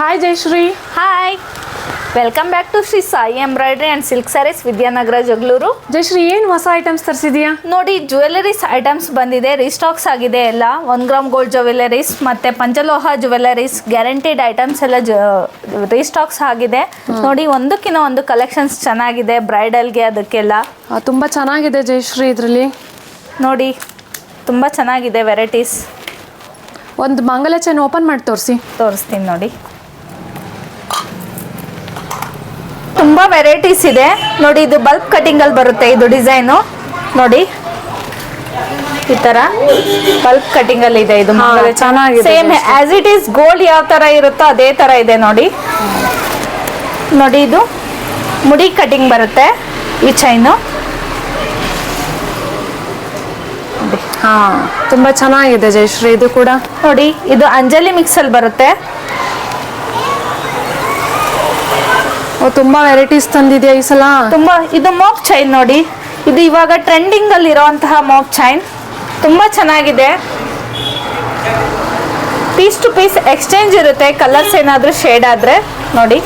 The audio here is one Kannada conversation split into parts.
Hi Jayashree. Hi, welcome back to Shri Sai embroidery and silk sarees, Vidyanagar, Jagalur. Jayashree, ಏನು ಹೊಸ ಐಟಮ್ಸ್ ತರಿಸಿದೀಯಾ? ನೋಡಿ, ಜ್ಯುವೆಲರೀಸ್ ಐಟಮ್ಸ್ ಬಂದಿದೆ, ರೀಸ್ಟಾಕ್ಸ್ ಆಗಿದೆ ಎಲ್ಲ. 1 ಗ್ರಾಮ್ ಗೋಲ್ಡ್ ಜ್ಯುವೆಲರೀಸ್ ಮತ್ತು ಪಂಚಲೋಹ ಜ್ಯುವೆಲರೀಸ್ ಗ್ಯಾರಂಟಿಡ್ ಐಟಮ್ಸ್ ಎಲ್ಲ ರೀಸ್ಟಾಕ್ಸ್ ಆಗಿದೆ. ನೋಡಿ, ಒಂದಕ್ಕಿಂತ ಒಂದು ಕಲೆಕ್ಷನ್ಸ್ ಚೆನ್ನಾಗಿದೆ, ಬ್ರೈಡಲ್ಗೆ ಅದಕ್ಕೆಲ್ಲ ತುಂಬ ಚೆನ್ನಾಗಿದೆ ಜಯಶ್ರೀ. ಇದರಲ್ಲಿ ನೋಡಿ ತುಂಬ ಚೆನ್ನಾಗಿದೆ ವೆರೈಟೀಸ್. ಒಂದು ಮಂಗಲ ಚೈನ್ ಓಪನ್ ಮಾಡಿ ತೋರಿಸ್ತೀನಿ ನೋಡಿ. ತುಂಬ ವೆರೈಟೀಸ್ ಇದೆ ನೋಡಿ. ಇದು ಬಲ್ಬ್ ಕಟಿಂಗಲ್ಲಿ ಬರುತ್ತೆ ಇದು ಡಿಸೈನು. ನೋಡಿ, ಈ ಥರ ಬಲ್ಬ್ ಕಟಿಂಗಲ್ಲಿ ಇದೆ ಇದು. ಚೆನ್ನಾಗಿದೆ. Same as it is gold ಯಾವ ಥರ ಇರುತ್ತೋ ಅದೇ ಥರ ಇದೆ ನೋಡಿ. ನೋಡಿ, ಇದು ಮುಡಿ ಕಟಿಂಗ್ ಬರುತ್ತೆ ಈ ಚೈನು. ತುಂಬ ಚೆನ್ನಾಗಿದೆ ಜಯಶ್ರೀ. ಇದು ಕೂಡ ನೋಡಿ, ಇದು ಅಂಜಲಿ ಮಿಕ್ಸಲ್ಲಿ ಬರುತ್ತೆ. ತುಂಬ ವೆರೈಟೀಸ್ ತಂದಿದೆಯಾ ಈ ಸಲ. ತುಂಬ ಇದು ಮೋಕ್ ಚೈನ್ ನೋಡಿ. ಇದು ಇವಾಗ ಟ್ರೆಂಡಿಂಗ್ ಅಲ್ಲಿ ಇರೋಂತಹ ಮೋಕ್ ಚೈನ್, ತುಂಬ ಚೆನ್ನಾಗಿದೆ. ಪೀಸ್ ಟು ಪೀಸ್ ಎಕ್ಸ್ಚೇಂಜ್ ಇರುತ್ತೆ, ಕಲರ್ಸ್ ಏನಾದರೂ ಶೇಡ್ ಆದರೆ. ನೋಡಿ,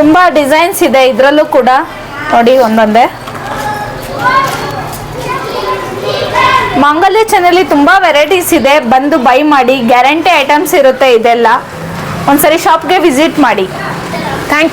ತುಂಬ ಡಿಸೈನ್ಸ್ ಇದೆ ಇದರಲ್ಲೂ ಕೂಡ. ನೋಡಿ, ಒಂದೊಂದೇ ಮಾಂಗಲ್ಯ ಚಾನೆಲ್ ತುಂಬ ವೆರೈಟೀಸ್ ಇದೆ, ಬಂದು ಬೈ ಮಾಡಿ. ಗ್ಯಾರಂಟಿ ಐಟಮ್ಸ್ ಇರುತ್ತೆ ಇದೆಲ್ಲ. ಒಂದ್ಸರಿ ಶಾಪ್ಗೆ ವಿಸಿಟ್ ಮಾಡಿ. ಥ್ಯಾಂಕ್